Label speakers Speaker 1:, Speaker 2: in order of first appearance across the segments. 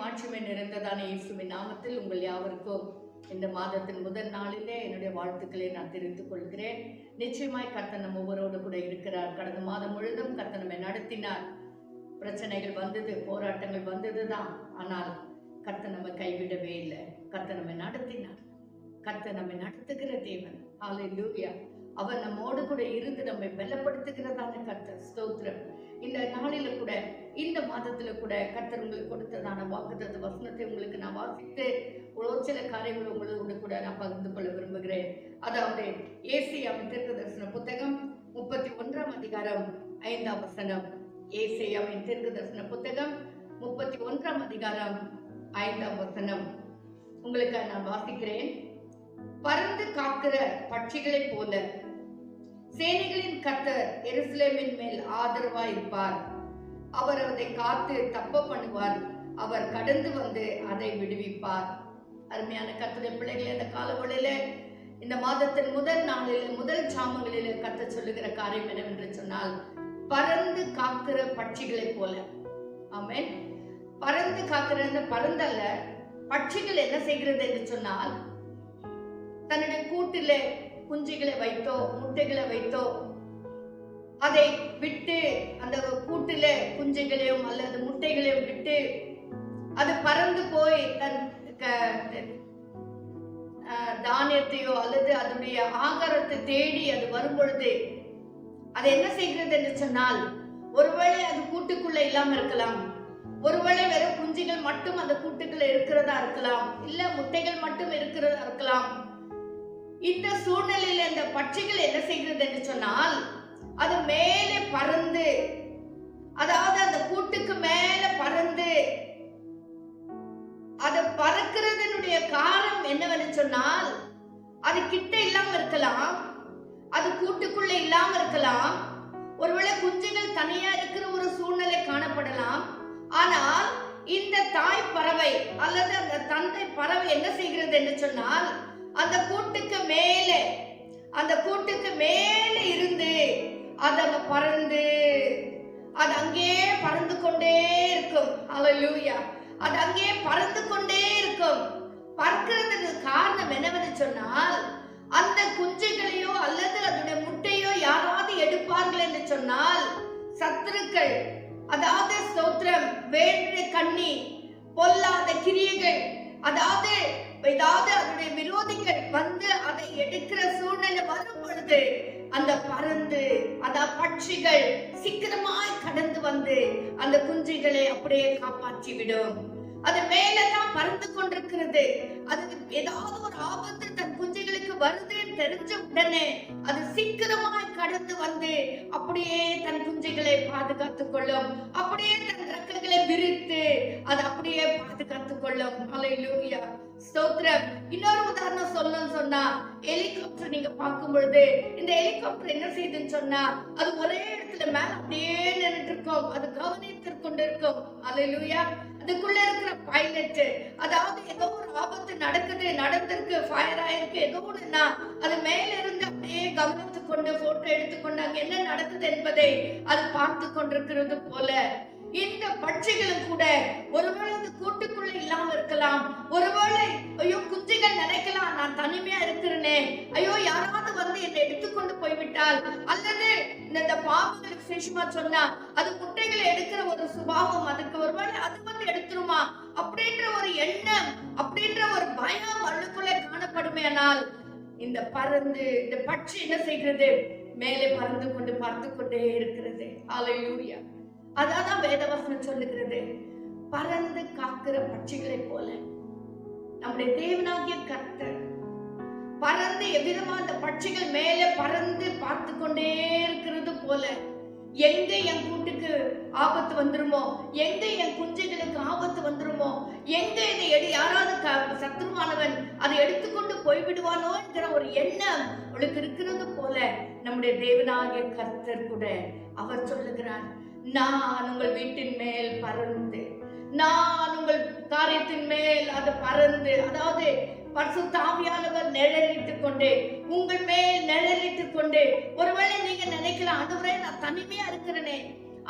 Speaker 1: மாட்சிமை நிறைந்ததான இயேசுவின் நாமத்தில் உங்கள் யாவருக்கும் இந்த மாதத்தின் முதல் நாளிலே என்னுடைய வாழ்த்துக்களை நான் தெரிவித்துக் கொள்கிறேன். நிச்சயமாய் கர்த்தர் நம்ம ஒவ்வொருவரோடு கூட இருக்கிறார். கடந்த மாதம் முழுதும் கர்த்தர் நம்மை நடத்தினார். பிரச்சனைகள் வந்தது, போராட்டங்கள் வந்ததுதான். ஆனால் கர்த்தர் நம்ம கைவிடவே இல்லை. கர்த்தர் நம்மை நடத்தினார். கர்த்தர் நம்மை நடத்துகிற தேவன். ஹல்லேலூயா. அவர் நம்மோடு கூட இருந்து நம்மை பலப்படுத்துகிறதான கர்த்தர். ஸ்தோத்திரம். இந்த நாளில கூட, இந்த மாதத்துல கூட கர்த்தர் உங்களுக்கு கொடுத்ததான வாக்குத்தத்த வசனத்தை உங்களுக்கு நான் வாசித்து ஒரு சில காரியங்கள் உங்களோடு கூட நான் பகிர்ந்து கொள்ள விரும்புகிறேன். அதாவது ஏசாயாவின் தீர்க்கதரிசன புத்தகம் 31ஆம் அதிகாரம் 5ஆம் வசனம். ஏசாயாவின் தீர்க்கதரிசன புத்தகம் 31ஆம் அதிகாரம் 5ஆம் வசனம் உங்களுக்கு நான் வாசிக்கிறேன். பறந்து காக்கிற பட்சிகளைப் போல சேனைகளின் கர்த்தர் எருசலேமின் மேல் ஆதரவாய் இருப்பார். அவர் அதை காத்து தப்ப பண்ணுவார். அவர் கடந்து வந்து அதை விடுவிப்பார். அருமையான கர்த்தருடைய பிள்ளைகளை, இந்த காலவெளியில இந்த மாதத்தின் முதல் நாளில் முதல் சாமங்களில் கர்த்தர் சொல்லுகிற காரியம் என்னவென்று சொன்னால், பறந்து காக்கிற பட்சிகளைப் போல. ஆமென். பறந்து காக்கிற பறந்தல்ல, பட்சிகள் என்ன செய்கிறது என்று சொன்னால், தன்னுடைய கூட்டிலே குஞ்சுகளை வைத்தோ முட்டைகளை வைத்தோ அதை விட்டு அந்த கூட்டில குஞ்சுகளையும் அல்லது முட்டைகளையும் விட்டு அது பறந்து போய் தன் தானியத்தையோ அல்லது அதனுடைய ஆகாரத்தை தேடி அது வரும் பொழுது அது என்ன செய்கிறது என்று சொன்னால், ஒருவேளை அது கூட்டுக்குள்ள இல்லாம இருக்கலாம், ஒருவேளை வெறும் குஞ்சுகள் மட்டும் அந்த கூட்டுக்குள்ள இருக்கிறதா இருக்கலாம், இல்ல முட்டைகள் மட்டும் இருக்கிறதா இருக்கலாம். இந்த சூழ்நிலையில இந்த பட்சிகள் என்ன செய்கிறது என்று சொன்னால், அது மேலே பறந்து, அதாவது அந்த கூட்டுக்கு மேல பறந்து, அது பறக்கிறதனுடைய காரணம் என்னவென்று சொன்னால், அது கிட்ட இல்லாம இருக்கலாம், அது கூட்டுக்குள்ள இல்லாம இருக்கலாம், ஒருவேளை குஞ்சுகள் தனியா இருக்கிற ஒரு சூழ்நிலை காணப்படலாம். ஆனால் இந்த தாய் பறவை அல்லது அந்த தந்தை பறவை என்ன செய்கிறது என்று சொன்னால், அந்த கூட்டுக்கு மேலே இருந்து அது பறந்து அது அங்கே பறந்து கொண்டே இருக்கும். ஹல்லேலூயா. அது அங்கே பறந்து கொண்டே இருக்கும். பறக்கிறதுக்கு காரணம் என்னவென்று சொன்னால், அந்த குஞ்சுகளையோ அல்லது அதனுடைய முட்டையோ யாராவது எடுப்பார்கள் என்று சொன்னால், சத்துருக்கள், அதாவது ஸ்தோத்திரம், வேற்று கண்ணி, பொல்லாத கிரியைகள், அதாவது அதனுடைய விரோதிகள் வந்து அதை எடுக்கிற சூழ்நிலை வரும் பொழுது அந்த பறந்து அந்த பட்சிகள் சீக்கிரமாய் கடந்து வந்து அந்த குஞ்சுகளை அப்படியே காப்பாற்றி விடும். அது மேலதான் பறந்து கொண்டிருக்கிறது. அதுக்கு ஏதாவது ஒரு ஆபத்து தன் குஞ்சுகளுக்கு வருதுன்னு தெரிஞ்ச உடனே அது சீக்கிரமாய் கடந்து வந்து அப்படியே தன் குஞ்சுகளை பாதுகாத்துக் கொள்ளும். அப்படியே தன் ரெக்கைகளை விரித்து அது அப்படியே பாதுகாத்துக் கொள்ளும். ஹல்லேலூயா. ஸ்தோத்திரம். இன்னொரு உதாரணம் சொல்லணும்னு சொன்னா, ஹெலிகாப்டர் நீங்க பார்க்கும் பொழுது இந்த ஹெலிகாப்டர் என்ன செய்யுதுன்னு சொன்னா, அது ஒரே இடத்துல மேல அப்படியே நின்றுட்டு இருக்கும், அது கவனித்து கொண்டிருக்கும். ஹல்லேலூயா. அதுக்குள்ள இருக்கிற பைலட், அதாவது ஏதோ ஒரு ஆபத்து நடந்திருக்கு, ஃபயர் ஆயிருக்கு, ஏதோ ஒண்ணுன்னா அது மேல இருந்து அப்படியே கவனித்து கொண்டு போட்டோ எடுத்துக்கொண்டு அங்க என்ன நடக்குது என்பதை அது பார்த்து கொண்டிருக்கிறது போல இந்த பட்சிகளும் கூட ஒருவேளை இந்த கூட்டுக்குள்ள இல்லாம இருக்கலாம். ஒருவேளை ஐயோ குஞ்சுகள் நினைக்கலாம், நான் தனிமையா இருக்கிறேனே, ஐயோ யாராவது வந்து என்னை எடுத்துக்கொண்டு போய்விட்டால், அல்லது இந்த பாம்புகளுக்கு விசேஷமா சொன்னா அது முட்டைகளை எடுக்கிற ஒரு சுபாவம் அதுக்கு, ஒருவேளை அது வந்து எடுத்துருமா அப்படின்ற ஒரு எண்ணம், அப்படின்ற ஒரு பயம் அவளுக்குள்ள காணப்படுமேனால், இந்த பறந்து இந்த பட்சி என்ன செய்கிறது, மேலே பறந்து கொண்டு பார்த்து கொண்டே இருக்கிறது. ஹல்லேலூயா. அதான் வேதவசனம் சொல்லுகிறது, பறந்து காக்கிற பட்சிகளை போல நம்முடைய தேவனாகிய கர்த்தர் பறந்து எவ்விதமா அந்த பட்சிகள் மேலே பறந்து பார்த்து கொண்டே இருக்கிறது போல, எங்க என் கூட்டுக்கு ஆபத்து வந்துருமோ, எங்க என் குஞ்சுகளுக்கு ஆபத்து வந்துருமோ, எங்க இதை யாராவது சத்துருவானவன் அதை எடுத்துக்கொண்டு போய்விடுவானோ என்கிற ஒரு எண்ணம் அவளுக்கு இருக்கிறது போல நம்முடைய தேவனாகிய கர்த்தர் கூட அவர் சொல்லுகிறார், நான் உங்கள் வீட்டின் மேல் பறந்து, நான் உங்கள் காரியத்தின் மேல் அது பறந்து, அதாவது பரிசுத்த ஆவியானவர் நிழலிட்டுக் கொண்டு உங்கள் மேல் நிழலிட்டுக் கொண்டு, ஒருவேளை நீங்க நினைக்கலாம், ஆண்டவரே நான் தனிமையா இருக்கிறேனே,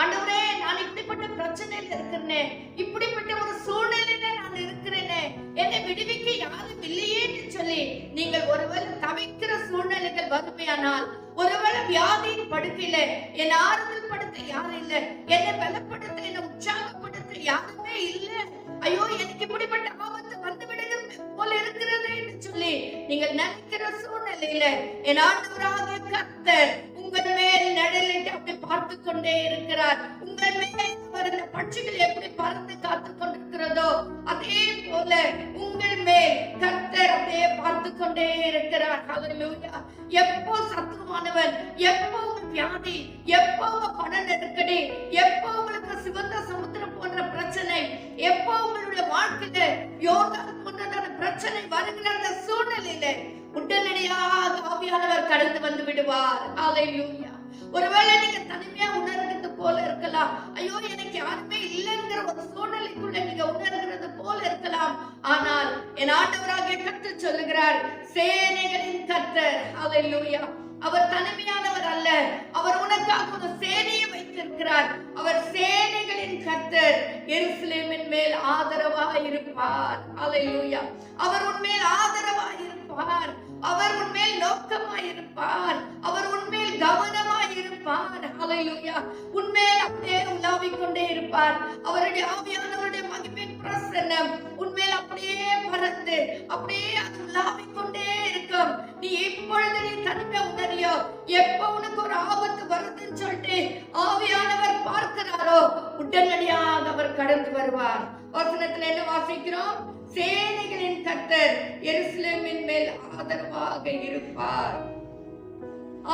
Speaker 1: ஆண்டவரே, நான் இப்படிப்பட்ட பிரச்சனையில இருக்கிறேன், இப்படிப்பட்ட ஒரு சூழ்நிலையில நான் இருக்கிறேனே, என்னை விடுவிக்க யாரும் இல்லையேன்னு சொல்லி நீங்கள் ஒருவேளை தவிக்கிற சூழ்நிலைகள் வறுமையானால், ஒருவேளை வியாதியின் படுக்கையில என் ஆறுதல் படுத்த யாரும் இல்லை, என்னை பலப்படுத்த, என்னை உற்சாகப்படுத்த யாருமே இல்லை, ஐயோ எனக்கு இப்படிப்பட்ட ஆபத்து வந்து விடுகிறது போல இருக்கிறது என்று சொல்லி நீங்கள் நினைக்கிற சூழ்நிலையில என் ஆண்டவராகிய கர்த்தர் உங்கள் மேல் நிழலிட்டு அப்படி பார்த்து கொண்டே இருக்கிறார். உங்கள் மேல் வருகிற பட்சிகள் எப்படி பறந்து காத்து கொண்டிருக்கிறதோ அதே போல உங்கள் மேல் கர்த்தர் அப்படியே பார்த்து கொண்டே இருக்கிறார். ஹல்லேலூயா. எப்போ சத்துருவானவன், எப்போ வியாதி, எப்போ பண நெருக்கடி, எப்போ உங்களுக்கு சிவந்த சமுத்திரம் போன்ற பிரச்சனை, எப்போ உங்களுடைய வாழ்க்கையில யோர்தான் போன்றதான பிரச்சனை வருகிற அந்த சூழ்நிலையில உடனடியாக ஆவியானவர் கடந்து வந்து விடுவார். ஹல்லேலூயா. ஒருவேளை நீங்க தனிமையா உணர்கிறது போல இருக்கலாம், ஐயோ எனக்கு யாருமே இல்லைங்கிற ஒரு சூழ்நிலைக்குள்ள நீங்க உணர்கிறது போல இருக்கலாம். ஆனால் என் ஆண்டவராகிய கர்த்தர் சொல்லுகிறார், சேனைகளின் கர்த்தர். ஹல்லேலூயா. அவர் தனிமையானவர் அல்ல, அவர் உனக்காக ஒரு சேனையை வைத்திருக்கிறார். அவர் சேனைகளின் கர்த்தர். எருசலேமின் மேல் ஆதரவாக இருப்பார். ஹல்லேலூயா. அவர் உன்மேல் ஆதரவாக இருப்பார். அவர் உன்மேல் நோக்கமாய் இருப்பார். அவர் உன்மேல் கவனமாய் இருப்பார். ஹல்லேலூயா. உன்மேல் அப்படியே உலாவிக் கொண்டே இருப்பார். அவருடைய ஆவியானவருடைய மகிமையின் பிரசன்னம் உன்மேல் அப்படியே பறந்து அப்படியே அது உலாவிக் கொண்டே இருக்கும். நீ எப்பொழுது நீ தனிமை உணரியோ, எப்ப உனக்கு ஒரு ஆபத்து வருதுன்னு சொல்லிட்டு ஆவியானவர் பார்க்கிறாரோ உடனடியாக அவர் கடந்து வருவார். வசனத்துல என்ன வாசிக்கிறோம்? சேனைகளின் கர்த்தர் எருசலேமின் மேல் ஆதரவாக இருப்பார்.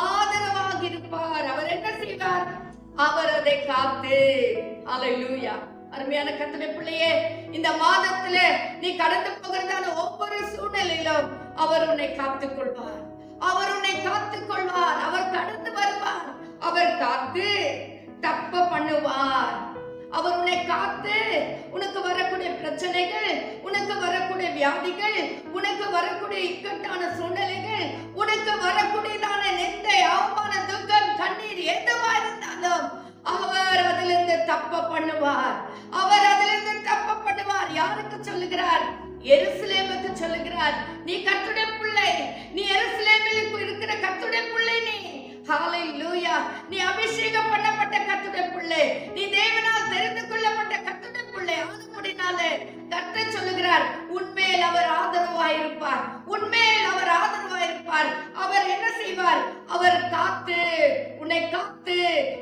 Speaker 1: ஆதரவாக இருப்பார். அவர் என்ன செய்வார்? அவர் அதை காத்து. ஹல்லேலூயா. அருமையான கர்த்தருடைய பிள்ளையே, இந்த மாதத்துல நீ கடந்து போகிறதான ஒவ்வொரு சூழ்நிலையிலும் அவர் உன்னை காத்துக் கொள்வார். அவர் உன்னை காத்துக் கொள்வார். அவர் கடந்து வருவார். அவர் காத்து தப்ப பண்ணுவார். அவர் உன்னை காத்து உனக்கு வரக்கூடிய பிரச்சனைகள், உனக்கு வரக்கூடிய வியாதிகள், உனக்கு வரக்கூடிய இக்கட்டான சூழ்நிலைகள், உனக்கு வரக்கூடியதான நிந்தை, அவமான, துக்கம், கண்ணீர் எதுவா இருந்தாலும் அவர் அதிலிருந்து தப்ப பண்ணுவார். அவர் அதிலிருந்து தப்ப பண்ணுவார். யாருக்கு சொல்லுகிறார்? எருசலேமுக்கு சொல்லுகிறார். நீ கர்த்தருடைய பிள்ளை, நீ எருசலேமில் இருக்கிற கர்த்தருடைய பிள்ளை. நீ ஹல்லேலூயா. நீ அபிஷேகம் பண்ணப்பட்ட கர்த்தருடைய பிள்ளை, நீ தேவனால் தெரிந்து கொள்ளப்பட்ட கர்த்தருடைய பிள்ளை. ஆனபடினாலே கர்த்தர் சொல்லுகிறார், உன்மேல் அவர் ஆதரவாயிருப்பார். உன்மேல் அவர் ஆதரவாயிருப்பார். அவர் என்ன செய்வார்? அவர் காத்து உன்னை காத்து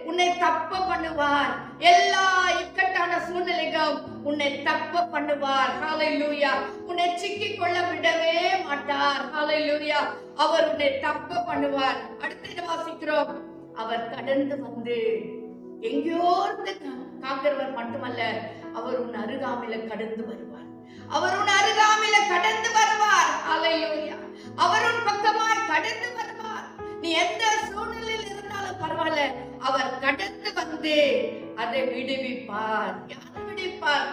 Speaker 1: உன்னை தப்ப பண்ணுவார். எல்லா இக்கட்டான சூழ்நிலைகளும் உன்னை தப்ப பண்ணுவார். ஹல்லேலூயா. உன்னை சிக்கிக் கொள்ள விடவே மாட்டார். ஹல்லேலூயா. அவர் உன்னை தப்ப பண்ணுவார். அடுத்து வாசிக்கிறோம், அவர் கடந்து வந்து எங்கேயோ இருந்து காக்கிறவர் மட்டுமல்ல, அவர் உன் அருகாமையில கடந்து வருவார். அவர் உன் அருகாமையில கடந்து வருவார். ஹல்லேலூயா. அவர் உன் பக்கமாய் கடந்து வருவார். நீ எந்த சூழ்நிலையில் இருந்தாலும் பரவாயில்ல, அவர் கடந்து வந்து அதை விடுவிப்பார். யாரை விடுவிப்பார்?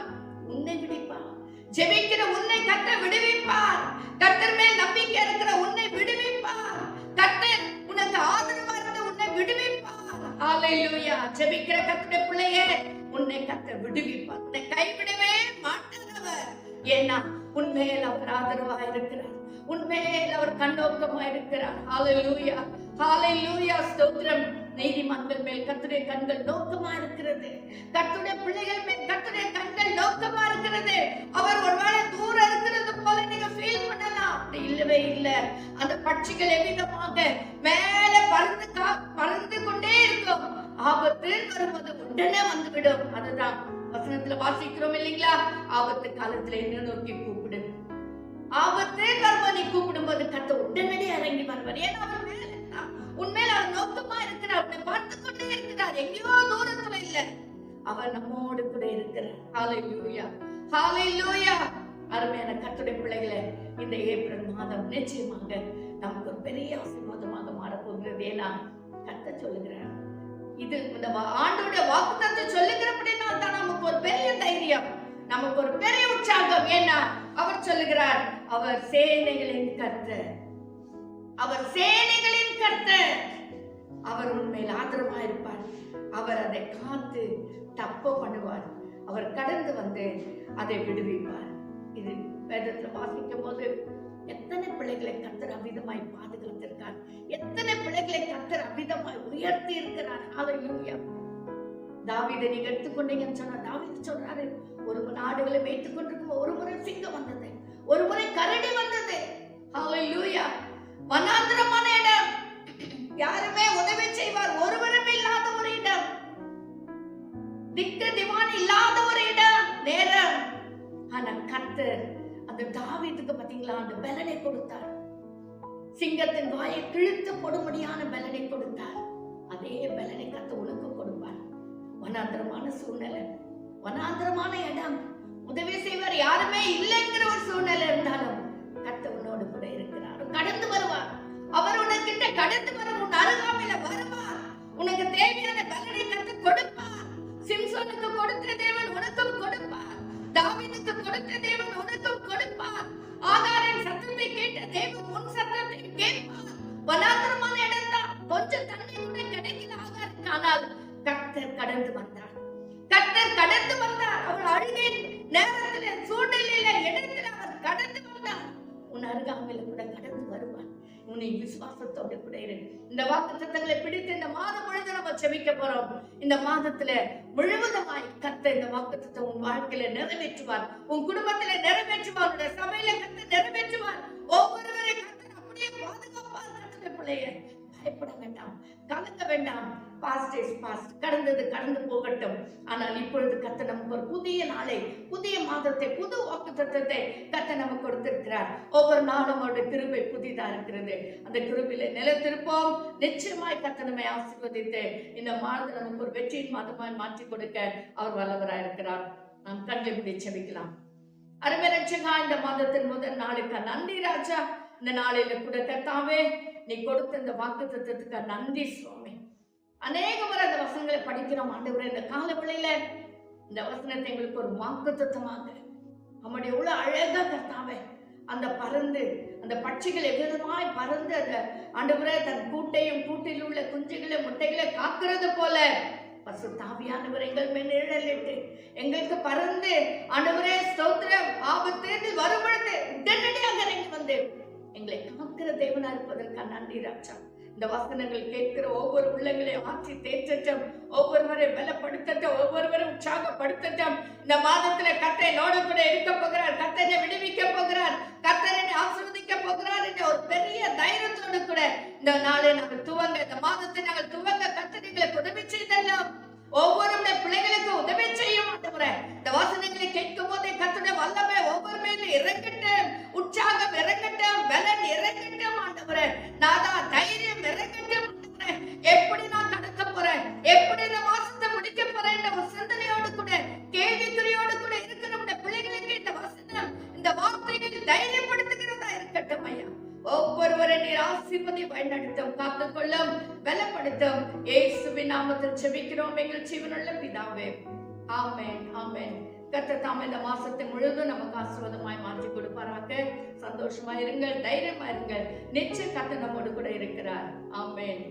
Speaker 1: உன்னை விடுவிப்பார். ஜெபிக்கிற உன்னை கர்த்தர் விடுவிப்பார். கர்த்தர் மேல் நம்பிக்கை இருக்கிற உன்னை விடுவிப்பார். கர்த்தர் உனக்கு ஆதரவா இருந்த உன்னை விடுவிப்பார். ஹல்லேலூயா. ஜெபிக்கிற கர்த்தருடைய பிள்ளையே, உன்னை கர்த்தர் விடுவிப்பார். உன்னை கைவிடவே மாட்டார் அவர். ஏன்னா உன்மேல் அவர் ஆதரவா இருக்கிறார். உன்மேல் அவர் கண்ணோக்கமா இருக்கிறார். ஹல்லேலூயா. ஹல்லேலூயா. ஸ்தோத்திரம். நீதிமான்கள் மேல் கர்த்தருடைய கண்கள் நோக்கமா இருக்கிறது. கர்த்தருடைய பிள்ளைகள் மேல் கர்த்தருடைய கண்கள் நோக்கமா இருக்கிறது. அவர் ஒருவேளை தூரம் இருக்கிறது போல நீங்க ஃபீல் பண்ணலாம். அப்படி இல்லவே இல்லை. அந்த பட்சிகள் எவ்விதமாக மேல பறந்து கொண்டே இருக்கும். ஆபத்து வரும்போது உடனே வந்துவிடும். அதுதான் வசனத்துல வாசிக்கிறோம் இல்லைங்களா? ஆபத்து காலத்துல என்ன நோக்கி கூப்பிடு. ஆபத்து வரும்போது நீ கூப்பிடும் போது கர்த்தர் உடனடி இறங்கி வருவார். ஏன்னா அவர் மேல உண்மையில அவர் நோக்கமா இருக்கிறார். அவனை பார்த்து கொண்டே இருக்கிறார். எங்கேயோ தூரத்துல இல்ல, அவர் நம்மோடு கூட இருக்கிறார். ஹல்லேலூயா. ஹல்லேலூயா. அருமையான கர்த்தருடைய பிள்ளைகளே, இந்த ஏப்ரல் மாதம் நிச்சயமாக நமக்கு ஒரு பெரிய ஆசீர்வாதமாக மாறப்போகிறது. ஏன்னா கர்த்தர் சொல்லுகிறார், இது இந்த ஆண்டோட வாக்குத்தத்தத்தை சொல்லுகிறபடினால் தான் நமக்கு ஒரு பெரிய தைரியம், நமக்கு ஒரு பெரிய உற்சாகம். ஏன்னா அவர் சொல்லுகிறார், அவர் சேனைகளின் கர்த்தர். அவர் சேனைகளின் கர்த்தர். அவர் உண்மையில் ஆதரவா இருப்பார். அவர் அதை காத்து தப்ப பண்ணுவார். அவர் கடந்து வந்து அதை விடுவிப்பார். இது வேதத்துல வாசிக்கும் போது எத்தனை பிள்ளைகளை கர்த்தர் அவ்விதமாய் பாதுகாத்திருக்கார், எத்தனை பிள்ளைகளை கர்த்தர் அவ்விதமாய் உயர்த்தி இருக்கிறார். ஹல்லேலூயா. தாவீதை நீங்க எடுத்துக்கொண்டீங்கன்னு சொன்னா, தாவீது சொல்றாரு, ஒரு நாடுகளை வைத்துக் கொண்டிருக்கும் ஒரு முறை சிங்கம் வந்தது, ஒரு முறை கரடி வந்தது. ஹல்லேலூயா. வனாந்திரமான இடம், யாருமே உதவி செய்வார் ஒருவருமே இல்லாத ஒரு இடம், திக்கு திவான் இல்லாத ஒரு இடம், நேரம். ஆனா கர்த்தர் அந்த தாவீதுக்கு பாத்தீங்களா அந்த பலனை கொடுத்தார். சிங்கத்தின் வாயை கிழித்து போடும்படியான பலனை கொடுத்தார். அதே பலனை கர்த்தர் உனக்கு கொடுப்பார். வனாந்திரமான சூழ்நிலை, வனாந்திரமான இடம், உதவி செய்வார் யாருமே இல்லைங்கிற ஒரு சூழ்நிலை இருந்தாலும் கர்த்தர் உன்னோடு கூட இருக்கிறார். கடந்து வருவார். அவர் உனக்கிட்ட கடந்து வர உன் அருகாமையில வருவார். உனக்கு தேவையான பலனை கர்த்தர் கொடுப்பார். சிம்சோனுக்கு கொடுத்த தேவன் உனக்கும் கொடுப்பார். தாவீதுக்கு கொடுத்த தேவன் உனக்கும் கொடுப்பார். ஆகாரின் சத்தத்தை கேட்ட தேவன் உன் சத்தத்தை கேட்பார். வனாந்திரமான இடம் தான், கொஞ்சம் தண்ணி கூட கிடைக்கல ஆகாருக்கு. ஆனால் கர்த்தர் கடந்து வந்தார். கர்த்தர் கடந்து வந்தார். அவர் அழுகை நேரத்துல, சூழ்நிலையில, இடத்துல அவர் கடந்து வந்தார். உன் அருகாமையில கூட கடந்து வருவார். உன்னை விசுவாசத்தோடு கூட இரு. இந்த வாக்குத்தத்தங்களை பிடித்து இந்த மாதம் முழுவதும் நம்ம செபிக்க போறோம். இந்த மாதத்துல முழுவதுமாய் கர்த்தர் இந்த வாக்குத்தத்தை உன் வாழ்க்கையில நிறைவேற்றுவார், உன் குடும்பத்தில நிறைவேற்றுவார், உன்னுடைய சபையில கர்த்தர் நிறைவேற்றுவார். ஒவ்வொருவரை கர்த்தர் அப்படியே பாதுகாப்பார். கர்த்தருடைய பிள்ளையை பயப்பட வேண்டாம், கலங்க வேண்டாம். பாஸ்ட் இஸ் பாஸ்ட், கடந்தது கடந்து போகட்டும். ஆனால் இப்பொழுது கர்த்தர் நமக்கு ஒரு புதிய நாளை, புதிய மாதத்தை, புது வாக்குத்தத்தத்தை கர்த்தர் நமக்கு கொடுத்திருக்கிறார். ஒவ்வொரு நாளும் அவருடைய கிருபை புதிதா இருக்கிறது. அந்த கிருபையில நிலைத்திருப்போம். நிச்சயமாய் கர்த்தர் நம்மை ஆசீர்வதித்து இந்த மாதத்தை நமக்கு ஒரு வெற்றியின் மாதமாய் மாற்றி கொடுக்க அவர் வல்லவராய் இருக்கிறார். நாம் கண்களை மூடி செபிக்கலாம். அருமை ரட்சகா, இந்த மாதத்தின் முதல் நாளுக்கு நன்றி ராஜா. இந்த நாளில கூட கர்த்தாவே நீ கொடுத்த இந்த வாக்குத்தத்தத்துக்கு நன்றி சுவாமி. அநேக முறை அந்த வசனங்களை படிக்கிறோம் ஆண்டவரே. இந்த கால வேளையில இந்த வசனத்தை எங்களுக்கு ஒரு வாக்குத்தத்தமாக நம்முடைய எவ்வளவு அழகா கர்த்தாவே அந்த பறந்து அந்த பட்சிகள் எவ்விதமாய் பறந்து அந்த ஆண்டவரே தன் கூட்டையும் கூட்டில் உள்ள குஞ்சுகளை முட்டைகளை காக்கிறது போல பரிசுத்தாவியானவர் எங்கள் மேல் நிழலிட்டு எங்களுக்கு பறந்து ஆண்டவரே ஸ்தோத்திரம், ஆபத்து வரும் பொழுது உடனடியாக இறங்கி வந்து எங்களை காக்கிற தேவனா இருப்பதற்காக நன்றி ராஜா. இந்த வசனங்கள் கேட்கிற ஒவ்வொரு உள்ளங்களையும் ஆட்சி தேற்றட்டும், ஒவ்வொருவரை பலப்படுத்தட்டும், ஒவ்வொருவரை உற்சாகப்படுத்தட்டும். இந்த மாதத்துல கர்த்தரோடு கூட இருக்க போகிறார், கர்த்தரை விடுவிக்க போகிறார், கர்த்தரை ஆசீர்வதிக்க போகிறார் என்ற ஒரு பெரிய தைரியத்தோடு கூட இந்த நாளை நாங்கள் துவங்க, இந்த மாதத்தை நாங்கள் துவங்க கர்த்தர் எங்களுக்கு உதவி செய்தெல்லாம் ஒவ்வொருடைய பிள்ளைகளுக்கு உதவி செய்யும் ஆண்டவரே. இந்த வாசனைகளை கேட்கும் போதே கர்த்தருடைய வல்லமை ஒவ்வொரு மேலும் இறங்கட்டும், உற்சாகம் இறங்கட்டும், பலன் இறங்கட்டும் ஆண்டவரே. நாதா தைரியம் இறங்கட்டும் ஆண்டவரே. எப்படி நான் கடக்க போறேன், எப்படி இந்த மாசத்தை முடிக்க போறேன் என்ற ஒரு சிந்தனையோடு கூட, கேள்விக்குறியோடு கூட இருக்கிற நம்முடைய பிள்ளைகளுக்கு இந்த வசனம், இந்த வார்த்தைகள் தைரியப்படுத்துகிறதா இருக்கட்டும் ஐயா. ஒவ்வொருவரை நீர் ஆசீர்வதி வழிநடத்தும், காத்துக்கொள்ளும், பலப்படுத்தும். இயேசுவின் நாமத்தில் ஜெபிக்கிறோம் எங்கள் ஜீவனுள்ள பிதாவே. ஆமென், ஆமென். கர்த்தர் தாமே இந்த மாசத்தை முழுவதும் நமக்கு ஆசீர்வாதமாய் மாற்றி கொடுப்பாராக. சந்தோஷமா இருங்கள், தைரியமா இருங்கள். நிச்சயம் கர்த்தர் நம்மோடு கூட இருக்கிறார். ஆமென்.